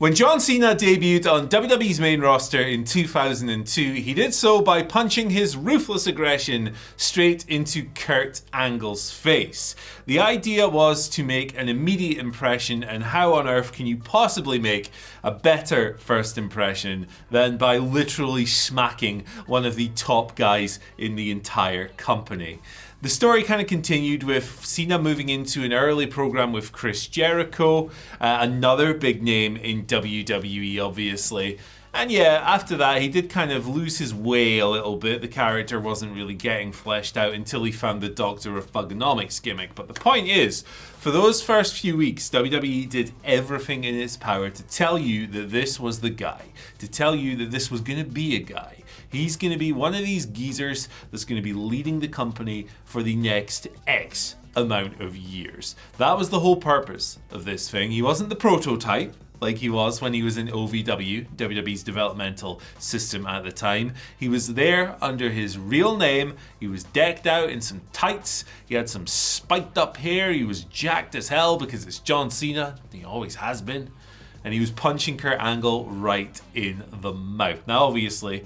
When John Cena debuted on WWE's main roster in 2002, he did so by punching his Ruthless Aggression straight into Kurt Angle's face. The idea was to make an immediate impression, and how on earth can you possibly make a better first impression than by literally smacking one of the top guys in the entire company? The story kind of continued with Cena moving into an early program with Chris Jericho, another big name in WWE, obviously. And yeah, after that, he did kind of lose his way a little bit. The character wasn't really getting fleshed out until he found the Doctor of Thugonomics gimmick. But the point is, for those first few weeks, WWE did everything in its power to tell you that this was the guy, to tell you that this was going to be a guy. He's going to be one of these geezers that's going to be leading the company for the next X amount of years. That was the whole purpose of this thing. He wasn't the prototype like he was when he was in OVW, WWE's developmental system at the time. He was there under his real name. He was decked out in some tights. He had some spiked up hair. He was jacked as hell because it's John Cena. He always has been. And he was punching Kurt Angle right in the mouth. Now, obviously,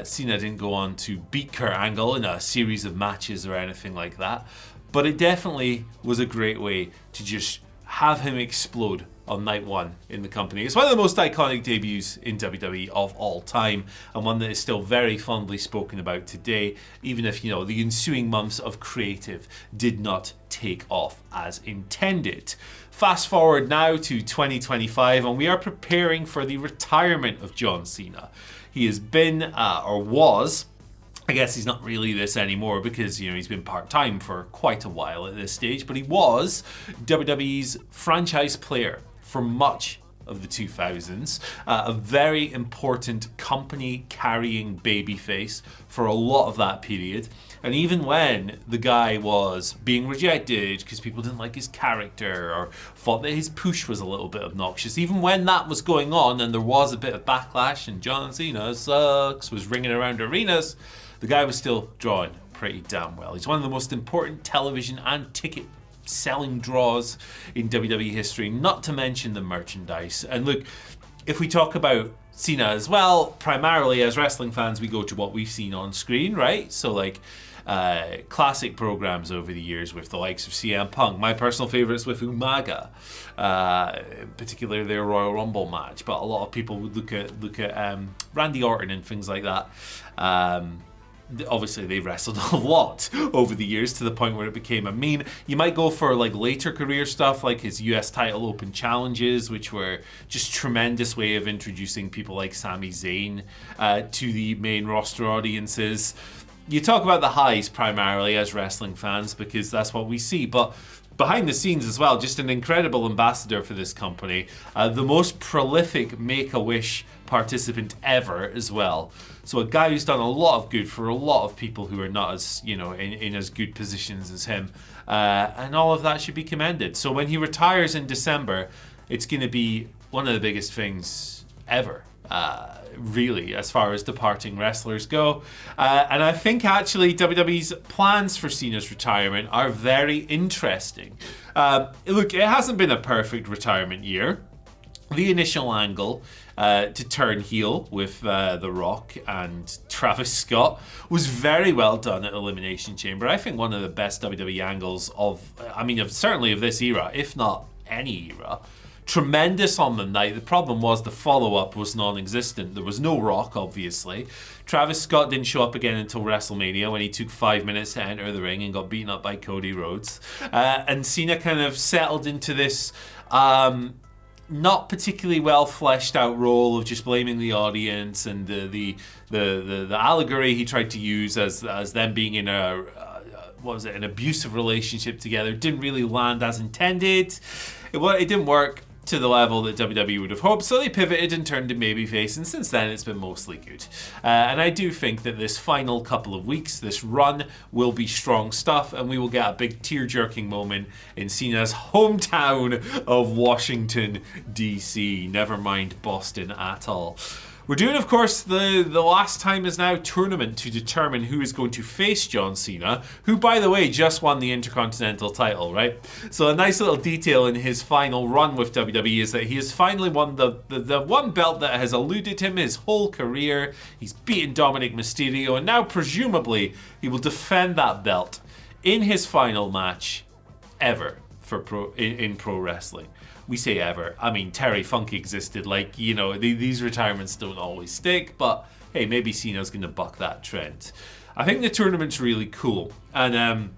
Cena didn't go on to beat Kurt Angle in a series of matches or anything like that. But it definitely was a great way to just have him explode on night one in the company. It's one of the most iconic debuts in WWE of all time, and one that is still very fondly spoken about today, even if, you know, the ensuing months of creative did not take off as intended. Fast forward now to 2025, and we are preparing for the retirement of John Cena. He has been, or was, I guess he's not really this anymore because, you know, he's been part-time for quite a while at this stage, but he was WWE's franchise player for much of the 2000s, a very important company carrying babyface for a lot of that period. And even when the guy was being rejected because people didn't like his character or thought that his push was a little bit obnoxious, even when that was going on and there was a bit of backlash and John Cena sucks was ringing around arenas, the guy was still drawing pretty damn well. He's one of the most important television and ticket selling draws in WWE history, not to mention the merchandise. And look, if we talk about Cena as well, primarily as wrestling fans, we go to what we've seen on screen, right? So like classic programs over the years with the likes of CM Punk. My personal favorites with Umaga, particularly their Royal Rumble match. But a lot of people would look at Randy Orton and things like that. Obviously they wrestled a lot over the years to the point where it became a meme. You might go for like later career stuff like his US title open challenges, which were just tremendous way of introducing people like Sami Zayn to the main roster audiences. You talk about the highs primarily as wrestling fans because that's what we see, but behind the scenes as well, just an incredible ambassador for this company, the most prolific Make-A-Wish participant ever as well. So a guy who's done a lot of good for a lot of people who are not as, you know, in as good positions as him. And all of that should be commended. So when he retires in December, it's going to be one of the biggest things ever. Really, as far as departing wrestlers go. And I think actually WWE's plans for Cena's retirement are very interesting. Look, it hasn't been a perfect retirement year. The initial angle to turn heel with The Rock and Travis Scott was very well done at Elimination Chamber. I think one of the best WWE angles certainly of this era, if not any era. Tremendous on the night. The problem was the follow-up was non-existent. There was no Rock, obviously. Travis Scott didn't show up again until WrestleMania when he took 5 minutes to enter the ring and got beaten up by Cody Rhodes. And Cena kind of settled into this not particularly well fleshed out role of just blaming the audience and the allegory he tried to use as them being in an abusive relationship together didn't really land as intended. It didn't work to the level that WWE would have hoped, so they pivoted and turned to babyface, and since then it's been mostly good. And I do think that this final couple of weeks, this run, will be strong stuff, and we will get a big tear-jerking moment in Cena's hometown of Washington, D.C. Never mind Boston at all. We're doing, of course, the last time is now tournament to determine who is going to face John Cena, who, by the way, just won the Intercontinental title, right? So a nice little detail in his final run with WWE is that he has finally won the one belt that has eluded him his whole career. He's beaten Dominic Mysterio, and now presumably he will defend that belt in his final match ever in pro wrestling. We say ever. I mean, Terry Funk existed. Like, you know, these retirements don't always stick, but hey, maybe Cena's going to buck that trend. I think the tournament's really cool. And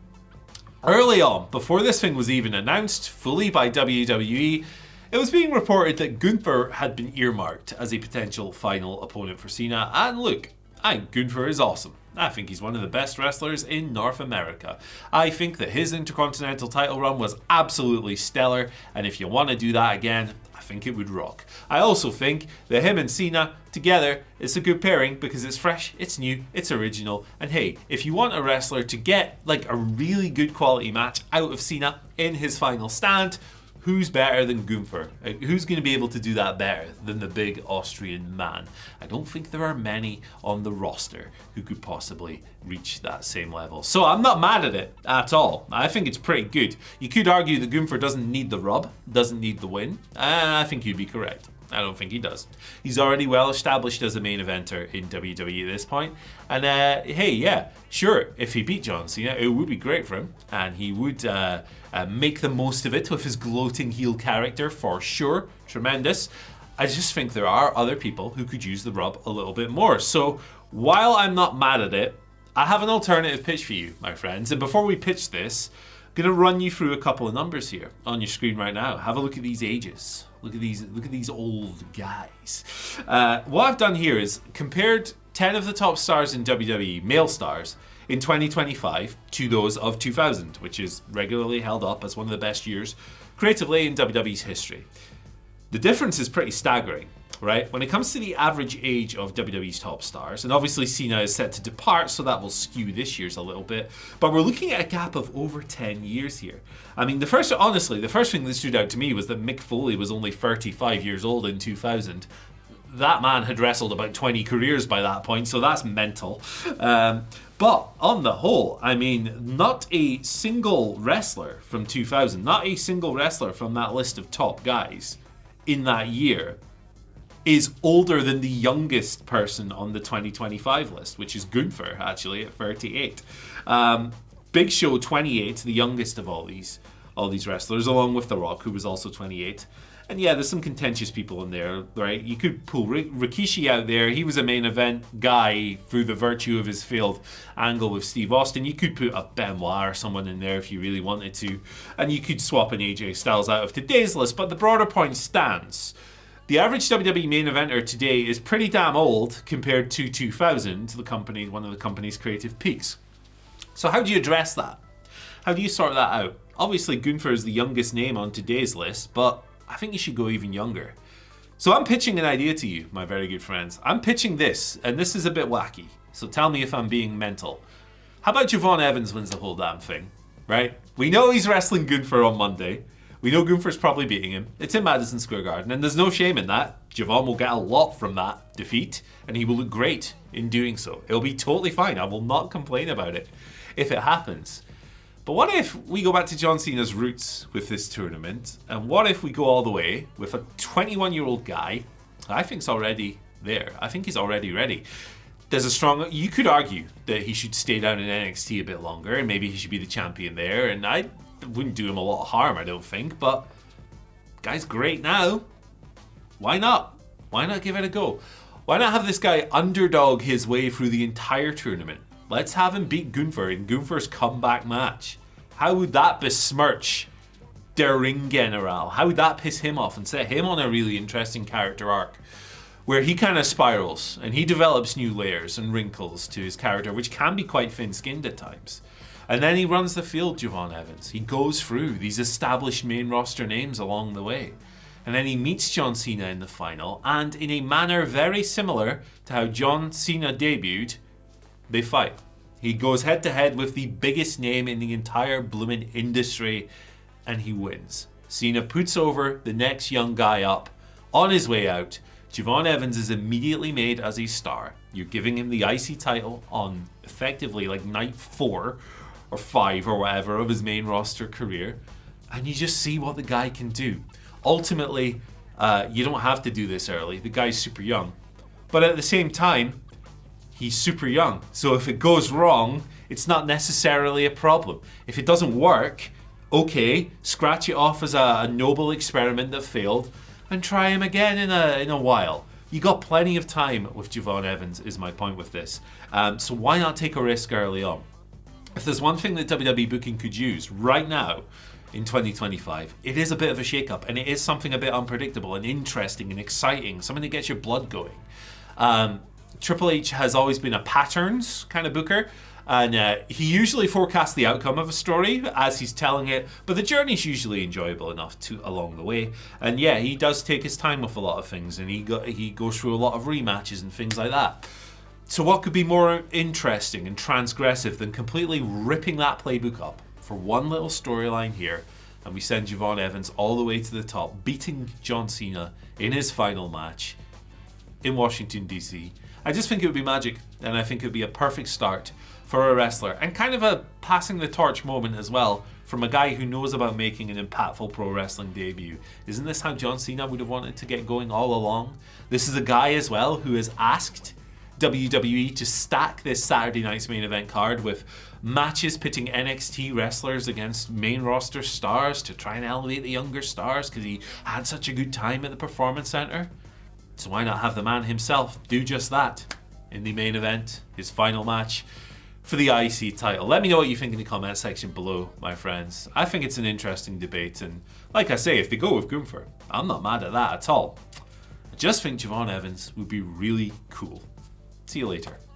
early on, before this thing was even announced fully by WWE, it was being reported that Gunther had been earmarked as a potential final opponent for Cena. And look, I think Gunther is awesome. I think he's one of the best wrestlers in North America. I think that his Intercontinental title run was absolutely stellar, and if you want to do that again, I think it would rock. I also think that him and Cena together is a good pairing because it's fresh, it's new, it's original, and hey, if you want a wrestler to get like a really good quality match out of Cena in his final stand, who's better than Gunther? Who's going to be able to do that better than the big Austrian man? I don't think there are many on the roster who could possibly reach that same level. So I'm not mad at it at all. I think it's pretty good. You could argue that Gunther doesn't need the rub, doesn't need the win. I think you'd be correct. I don't think he does. He's already well established as a main eventer in WWE at this point. And hey, yeah, sure, if he beat John Cena, it would be great for him. And he would make the most of it with his gloating heel character for sure. Tremendous. I just think there are other people who could use the rub a little bit more. So while I'm not mad at it, I have an alternative pitch for you, my friends. And before we pitch this, I'm going to run you through a couple of numbers here on your screen right now. Have a look at these ages. Look at these old guys. What I've done here is compared 10 of the top stars in WWE, male stars, in 2025 to those of 2000, which is regularly held up as one of the best years creatively in WWE's history. The difference is pretty staggering, right? When it comes to the average age of WWE's top stars, and obviously Cena is set to depart, so that will skew this year's a little bit, but we're looking at a gap of over 10 years here. I mean, the first thing that stood out to me was that Mick Foley was only 35 years old in 2000. That man had wrestled about 20 careers by that point, so that's mental. But on the whole, I mean, not a single wrestler from 2000, not a single wrestler from that list of top guys in that year is older than the youngest person on the 2025 list, which is Gunther, actually, at 38. Big Show, 28, the youngest of all these wrestlers, along with The Rock, who was also 28. And yeah, there's some contentious people in there, right? You could pull Rikishi out there. He was a main event guy through the virtue of his failed angle with Steve Austin. You could put a Benoit or someone in there if you really wanted to. And you could swap an AJ Styles out of today's list. But the broader point stands. The average WWE main eventer today is pretty damn old compared to 2000, one of the company's creative peaks. So how do you address that? How do you sort that out? Obviously, Gunther is the youngest name on today's list, but I think you should go even younger. So I'm pitching an idea to you, my very good friends. I'm pitching this, and this is a bit wacky, so tell me if I'm being mental. How about Javon Evans wins the whole damn thing, right? We know he's wrestling Gunther on Monday. We know Gunther's probably beating him. It's in Madison Square Garden, and there's no shame in that. Javon will get a lot from that defeat, and he will look great in doing so. It'll be totally fine. I will not complain about it if it happens. But what if we go back to John Cena's roots with this tournament, and what if we go all the way with a 21-year-old guy I think's already there. I think he's already ready. You could argue that he should stay down in NXT a bit longer, and maybe he should be the champion there, and I wouldn't do him a lot of harm, I don't think, but guy's great now. Why not? Why not give it a go? Why not have this guy underdog his way through the entire tournament? Let's have him beat Gunther in Gunther's comeback match. How would that besmirch Der Ring General? How would that piss him off and set him on a really interesting character arc where he kind of spirals and he develops new layers and wrinkles to his character, which can be quite thin-skinned at times. And then he runs the field, Javon Evans. He goes through these established main roster names along the way. And then he meets John Cena in the final, and in a manner very similar to how John Cena debuted, they fight. He goes head to head with the biggest name in the entire blooming industry, and he wins. Cena puts over the next young guy up on his way out Javon Evans is immediately made as a star. You're giving him the IC title on effectively like night 4 or 5 or whatever of his main roster career, and you just see what the guy can do. Ultimately, you don't have to do this early. The guy's super young. But at the same time, he's super young. So if it goes wrong, it's not necessarily a problem. If it doesn't work, okay, scratch it off as a noble experiment that failed and try him again in a while. You got plenty of time with Javon Evans, is my point with this. So why not take a risk early on? If there's one thing that WWE booking could use right now in 2025, it is a bit of a shake-up, and it is something a bit unpredictable and interesting and exciting, something that gets your blood going. Triple H has always been a patterns kind of booker, and he usually forecasts the outcome of a story as he's telling it, but the journey's usually enjoyable enough along the way. And yeah, he does take his time with a lot of things, and he goes through a lot of rematches and things like that. So what could be more interesting and transgressive than completely ripping that playbook up for one little storyline here, and we send Javon Evans all the way to the top, beating John Cena in his final match in Washington, D.C. I just think it would be magic, and I think it would be a perfect start for a wrestler, and kind of a passing the torch moment as well from a guy who knows about making an impactful pro wrestling debut. Isn't this how John Cena would have wanted to get going all along? This is a guy as well who has asked WWE to stack this Saturday night's main event card with matches pitting NXT wrestlers against main roster stars to try and elevate the younger stars because he had such a good time at the Performance Center. So why not have the man himself do just that in the main event, his final match for the IC title? Let me know what you think in the comment section below, my friends. I think it's an interesting debate, and like I say, if they go with Gunther, I'm not mad at that at all. I just think Javon Evans would be really cool. See you later.